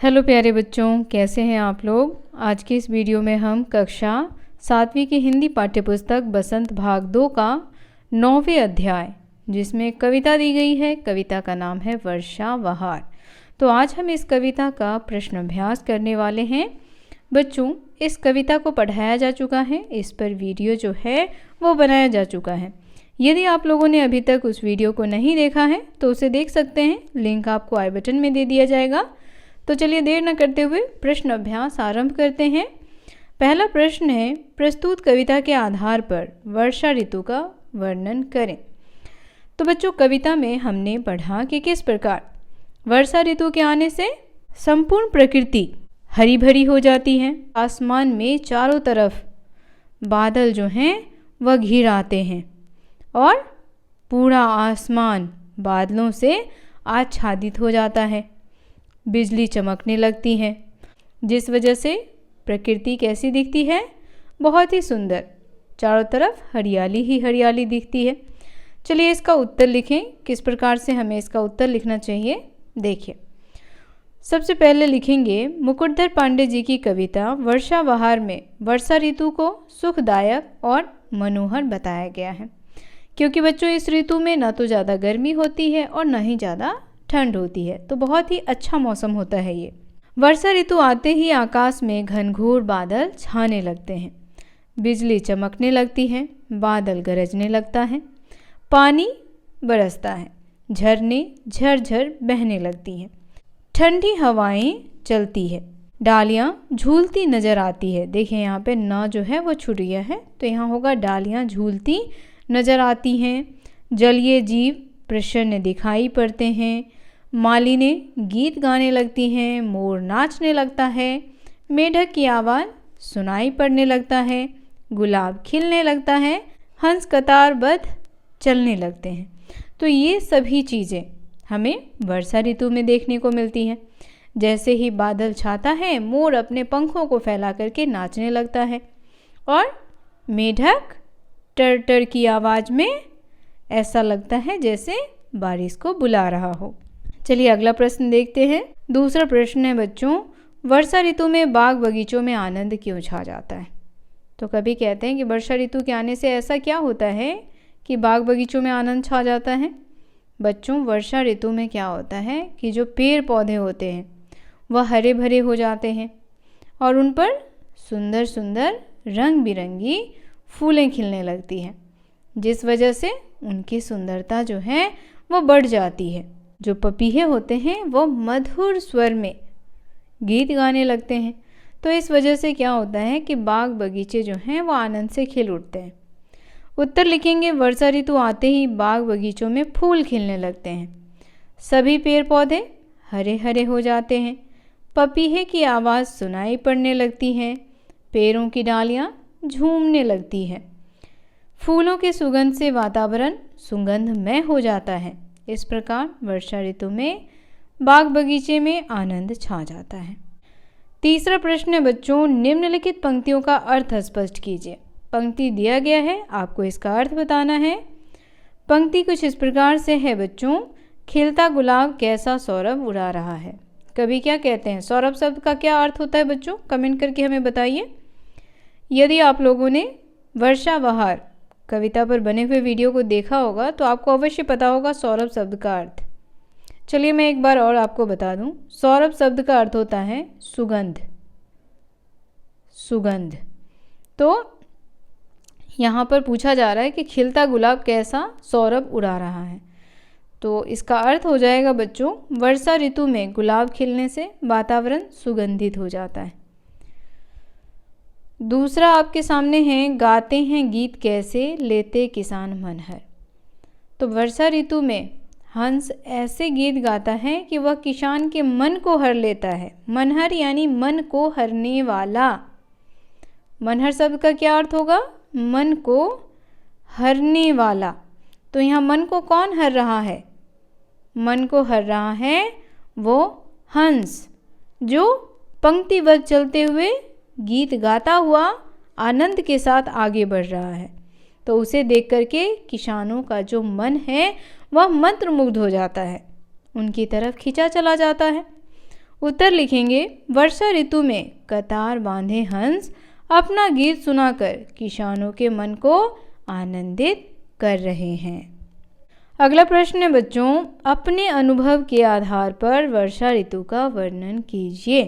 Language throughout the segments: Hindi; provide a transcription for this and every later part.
हेलो प्यारे बच्चों, कैसे हैं आप लोग। आज की इस वीडियो में हम कक्षा 7वीं की हिंदी पाठ्यपुस्तक बसंत भाग 2 का 9वें अध्याय जिसमें कविता दी गई है। कविता का नाम है वर्षा बहार। तो आज हम इस कविता का प्रश्न अभ्यास करने वाले हैं। बच्चों, इस कविता को पढ़ाया जा चुका है, इस पर वीडियो जो है वो बनाया जा चुका है। यदि आप लोगों ने अभी तक उस वीडियो को नहीं देखा है तो उसे देख सकते हैं, लिंक आपको आई बटन में दे दिया जाएगा। तो चलिए देर न करते हुए प्रश्न अभ्यास आरंभ करते हैं। पहला प्रश्न है, प्रस्तुत कविता के आधार पर वर्षा ऋतु का वर्णन करें। तो बच्चों, कविता में हमने पढ़ा कि किस प्रकार वर्षा ऋतु के आने से संपूर्ण प्रकृति हरी भरी हो जाती है। आसमान में चारों तरफ बादल जो हैं वह घिर आते हैं और पूरा आसमान बादलों से आच्छादित हो जाता है। बिजली चमकने लगती है, जिस वजह से प्रकृति कैसी दिखती है, बहुत ही सुंदर। चारों तरफ हरियाली ही हरियाली दिखती है। चलिए इसका उत्तर लिखें। किस प्रकार से हमें इसका उत्तर लिखना चाहिए, देखिए। सबसे पहले लिखेंगे, मुकुटधर पांडे जी की कविता वर्षा बहार में वर्षा ऋतु को सुखदायक और मनोहर बताया गया है। क्योंकि बच्चों, इस ऋतु में ना तो ज़्यादा गर्मी होती है और ना ही ज़्यादा ठंड होती है, तो बहुत ही अच्छा मौसम होता है ये। वर्षा ऋतु आते ही आकाश में घनघोर बादल छाने लगते हैं, बिजली चमकने लगती है, बादल गरजने लगता है, पानी बरसता है, झरने झरझर बहने लगती हैं, ठंडी हवाएं चलती है, डालियां झूलती नजर आती है। देखिए यहाँ पे ना जो है वो छूट गया है, तो यहाँ होगा डालियां झूलती नजर आती हैं, जलीय जीव प्रसन्न दिखाई पड़ते हैं, मालिनें गीत गाने लगती हैं, मोर नाचने लगता है, मेढक की आवाज़ सुनाई पड़ने लगता है, गुलाब खिलने लगता है, हंस कतारबद्ध चलने लगते हैं। तो ये सभी चीज़ें हमें वर्षा ऋतु में देखने को मिलती हैं। जैसे ही बादल छाता है, मोर अपने पंखों को फैला करके नाचने लगता है और मेढक टर टर की आवाज़ में ऐसा लगता है जैसे बारिश को बुला रहा हो। चलिए अगला प्रश्न देखते हैं। दूसरा प्रश्न है बच्चों, वर्षा ऋतु में बाग बगीचों में आनंद क्यों छा जाता है। तो कभी कहते हैं कि वर्षा ऋतु के आने से ऐसा क्या होता है कि बाग बगीचों में आनंद छा जाता है। बच्चों, वर्षा ऋतु में क्या होता है कि जो पेड़ पौधे होते हैं वह हरे भरे हो जाते हैं और उन पर सुंदर सुंदर रंग बिरंगी फूलें खिलने लगती हैं, जिस वजह से उनकी सुंदरता जो है वो बढ़ जाती है। जो पपीहे होते हैं वो मधुर स्वर में गीत गाने लगते हैं। तो इस वजह से क्या होता है कि बाग बगीचे जो हैं वो आनंद से खिल उठते हैं। उत्तर लिखेंगे, वर्षा ऋतु आते ही बाग बगीचों में फूल खिलने लगते हैं, सभी पेड़ पौधे हरे हरे हो जाते हैं, पपीहे की आवाज़ सुनाई पड़ने लगती है, पेड़ों की डालियाँ झूमने लगती हैं, फूलों के सुगंध से वातावरण सुगंधमय हो जाता है। इस प्रकार वर्षा ऋतु में बाग बगीचे में आनंद छा जाता है। तीसरा प्रश्न है बच्चों, निम्नलिखित पंक्तियों का अर्थ स्पष्ट कीजिए। पंक्ति दिया गया है, आपको इसका अर्थ बताना है। पंक्ति कुछ इस प्रकार से है बच्चों, खिलता गुलाब कैसा सौरभ उड़ा रहा है। कभी क्या कहते हैं, सौरभ शब्द का क्या अर्थ होता है बच्चों, कमेंट करके हमें बताइए। यदि आप लोगों ने वर्षा बहार कविता पर बने हुए वीडियो को देखा होगा तो आपको अवश्य पता होगा सौरभ शब्द का अर्थ। चलिए मैं एक बार और आपको बता दूं, सौरभ शब्द का अर्थ होता है सुगंध। सुगंध। तो यहाँ पर पूछा जा रहा है कि खिलता गुलाब कैसा सौरभ उड़ा रहा है, तो इसका अर्थ हो जाएगा बच्चों, वर्षा ऋतु में गुलाब खिलने से वातावरण सुगंधित हो जाता है। दूसरा आपके सामने है, गाते हैं गीत कैसे लेते किसान मनहर। तो वर्षा ऋतु में हंस ऐसे गीत गाता है कि वह किसान के मन को हर लेता है। मनहर यानी मन को हरने वाला। मनहर शब्द का क्या अर्थ होगा, मन को हरने वाला। तो यहाँ मन को कौन हर रहा है, मन को हर रहा है वो हंस, जो पंक्तिबद्ध चलते हुए गीत गाता हुआ आनंद के साथ आगे बढ़ रहा है। तो उसे देख करके किसानों का जो मन है वह मंत्रमुग्ध हो जाता है, उनकी तरफ खींचा चला जाता है। उत्तर लिखेंगे, वर्षा ऋतु में कतार बांधे हंस अपना गीत सुनाकर किसानों के मन को आनंदित कर रहे हैं। अगला प्रश्न है बच्चों, अपने अनुभव के आधार पर वर्षा ऋतु का वर्णन कीजिए।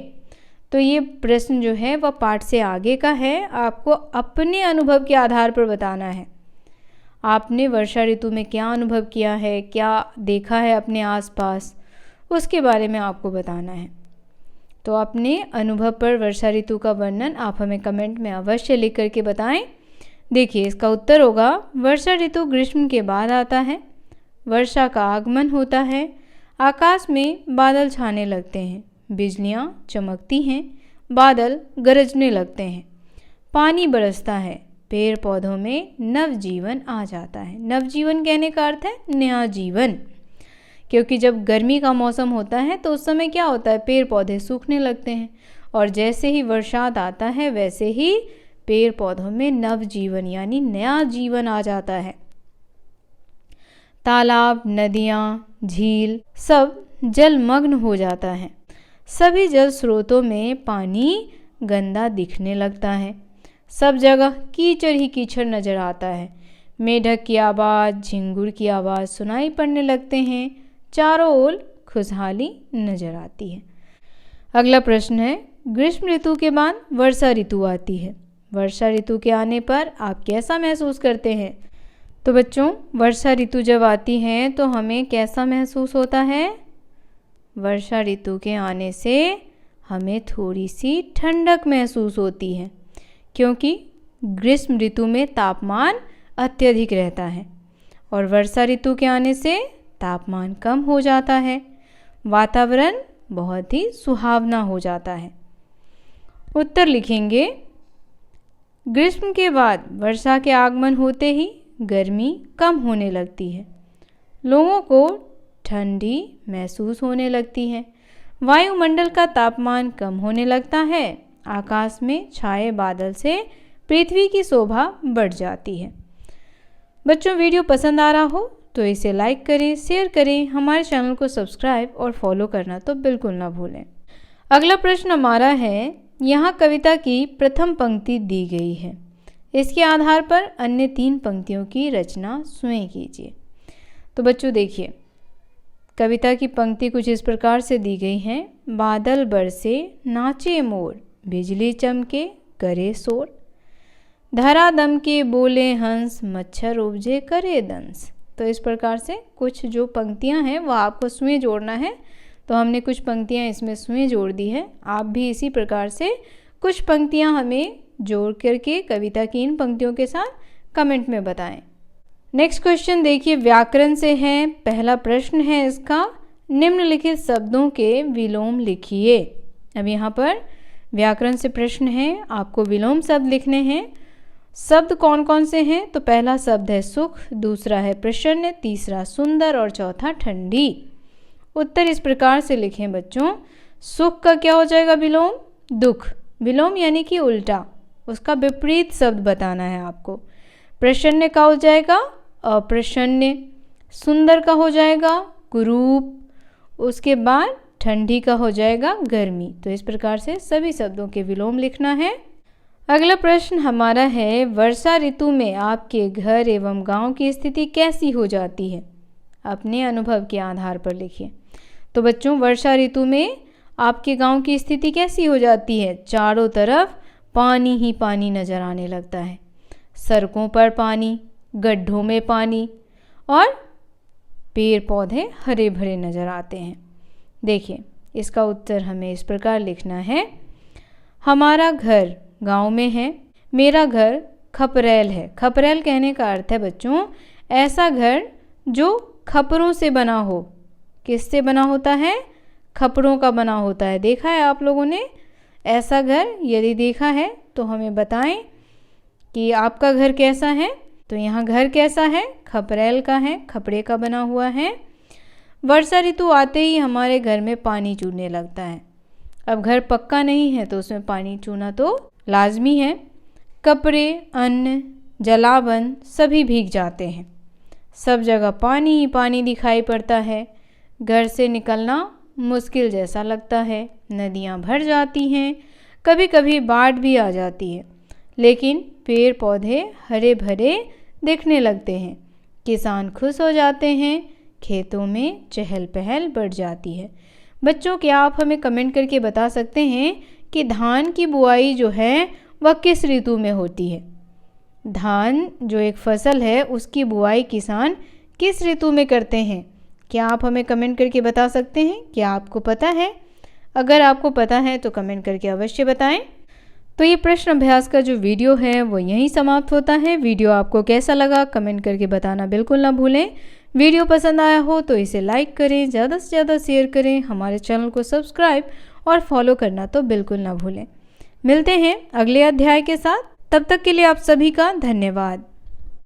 तो ये प्रश्न जो है वह पाठ से आगे का है, आपको अपने अनुभव के आधार पर बताना है। आपने वर्षा ऋतु में क्या अनुभव किया है, क्या देखा है अपने आसपास, उसके बारे में आपको बताना है। तो अपने अनुभव पर वर्षा ऋतु का वर्णन आप हमें कमेंट में अवश्य लिख करके बताएं। देखिए इसका उत्तर होगा, वर्षा ऋतु ग्रीष्म के बाद आता है, वर्षा का आगमन होता है, आकाश में बादल छाने लगते हैं, बिजलियाँ चमकती हैं, बादल गरजने लगते हैं, पानी बरसता है, पेड़ पौधों में नवजीवन आ जाता है। नवजीवन कहने का अर्थ है नया जीवन, क्योंकि जब गर्मी का मौसम होता है तो उस समय क्या होता है, पेड़ पौधे सूखने लगते हैं, और जैसे ही वर्षात आता है वैसे ही पेड़ पौधों में नवजीवन यानी नया जीवन आ जाता है। तालाब, नदियाँ, झील सब जलमग्न हो जाता है। सभी जल स्रोतों में पानी गंदा दिखने लगता है। सब जगह कीचड़ ही कीचड़ नजर आता है। मेढक की आवाज़, झिंगुर की आवाज़ सुनाई पड़ने लगते हैं। चारों ओर खुशहाली नजर आती है। अगला प्रश्न है, ग्रीष्म ऋतु के बाद वर्षा ऋतु आती है। वर्षा ऋतु के आने पर आप कैसा महसूस करते हैं? तो बच्चों, वर्षा ऋतु जब आती है तो हमें कैसा महसूस होता है? वर्षा ऋतु के आने से हमें थोड़ी सी ठंडक महसूस होती है, क्योंकि ग्रीष्म ऋतु में तापमान अत्यधिक रहता है और वर्षा ऋतु के आने से तापमान कम हो जाता है, वातावरण बहुत ही सुहावना हो जाता है। उत्तर लिखेंगे, ग्रीष्म के बाद वर्षा के आगमन होते ही गर्मी कम होने लगती है, लोगों को ठंडी महसूस होने लगती है, वायुमंडल का तापमान कम होने लगता है, आकाश में छाए बादल से पृथ्वी की शोभा बढ़ जाती है। बच्चों, वीडियो पसंद आ रहा हो तो इसे लाइक करें, शेयर करें, हमारे चैनल को सब्सक्राइब और फॉलो करना तो बिल्कुल ना भूलें। अगला प्रश्न हमारा है, यहाँ कविता की प्रथम पंक्ति दी गई है, इसके आधार पर अन्य 3 पंक्तियों की रचना स्वयं कीजिए। तो बच्चों देखिए, कविता की पंक्ति कुछ इस प्रकार से दी गई है, बादल बरसे नाचे मोर, बिजली चमके करे शोर, धरा दम के बोले हंस, मच्छर उपजे करे दंस। तो इस प्रकार से कुछ जो पंक्तियां हैं वो आपको स्वयं जोड़ना है। तो हमने कुछ पंक्तियां इसमें स्वयं जोड़ दी है, आप भी इसी प्रकार से कुछ पंक्तियां हमें जोड़ करके कविता की इन पंक्तियों के साथ कमेंट में बताएं। नेक्स्ट क्वेश्चन देखिए, व्याकरण से है। पहला प्रश्न है इसका, निम्नलिखित शब्दों के विलोम लिखिए। अब यहाँ पर व्याकरण से प्रश्न है, आपको विलोम शब्द लिखने हैं। शब्द कौन कौन से हैं? तो पहला शब्द है सुख, दूसरा है प्रसन्न, तीसरा सुंदर और चौथा ठंडी। उत्तर इस प्रकार से लिखें बच्चों, सुख का क्या हो जाएगा विलोम? दुख। विलोम यानी कि उल्टा, उसका विपरीत शब्द बताना है आपको। प्रसन्न का हो जाएगा अप्रसन्न, सुंदर का हो जाएगा कुरूप, उसके बाद ठंडी का हो जाएगा गर्मी। तो इस प्रकार से सभी शब्दों के विलोम लिखना है। अगला प्रश्न हमारा है, वर्षा ऋतु में आपके घर एवं गांव की स्थिति कैसी हो जाती है? अपने अनुभव के आधार पर लिखिए। तो बच्चों, वर्षा ऋतु में आपके गांव की स्थिति कैसी हो जाती है? चारों तरफ पानी ही पानी नजर आने लगता है, सड़कों पर पानी, गड्ढों में पानी और पेड़ पौधे हरे भरे नजर आते हैं। देखिए, इसका उत्तर हमें इस प्रकार लिखना है, हमारा घर गांव में है, मेरा घर खपरेल है। खपरेल कहने का अर्थ है बच्चों ऐसा घर जो खपरों से बना हो। किससे बना होता है? खपरों का बना होता है। देखा है आप लोगों ने ऐसा घर? यदि देखा है तो हमें बताएं कि आपका घर कैसा है। तो यहाँ घर कैसा है? खपरेल का है, खपड़े का बना हुआ है। वर्षा ऋतु आते ही हमारे घर में पानी चूने लगता है। अब घर पक्का नहीं है तो उसमें पानी चूना तो लाजमी है। कपड़े, अन्न, जलावन सभी भीग जाते हैं, सब जगह पानी ही पानी दिखाई पड़ता है। घर से निकलना मुश्किल जैसा लगता है। नदियाँ भर जाती हैं, कभी कभी बाढ़ भी आ जाती है, लेकिन पेड़ पौधे हरे भरे दिखने लगते हैं। किसान खुश हो जाते हैं, खेतों में चहल पहल बढ़ जाती है। बच्चों, क्या आप हमें कमेंट करके बता सकते हैं कि धान की बुआई जो है वह किस ऋतु में होती है? धान जो एक फसल है उसकी बुआई किसान किस ऋतु में करते हैं? क्या आप हमें कमेंट करके बता सकते हैं? क्या आपको पता है? अगर आपको पता है तो कमेंट करके अवश्य बताएं। तो ये प्रश्न अभ्यास का जो वीडियो है वो यहीं समाप्त होता है। वीडियो आपको कैसा लगा कमेंट करके बताना बिल्कुल ना भूलें। वीडियो पसंद आया हो तो इसे लाइक करें, ज़्यादा से ज़्यादा शेयर करें, हमारे चैनल को सब्सक्राइब और फॉलो करना तो बिल्कुल ना भूलें। मिलते हैं अगले अध्याय के साथ, तब तक के लिए आप सभी का धन्यवाद।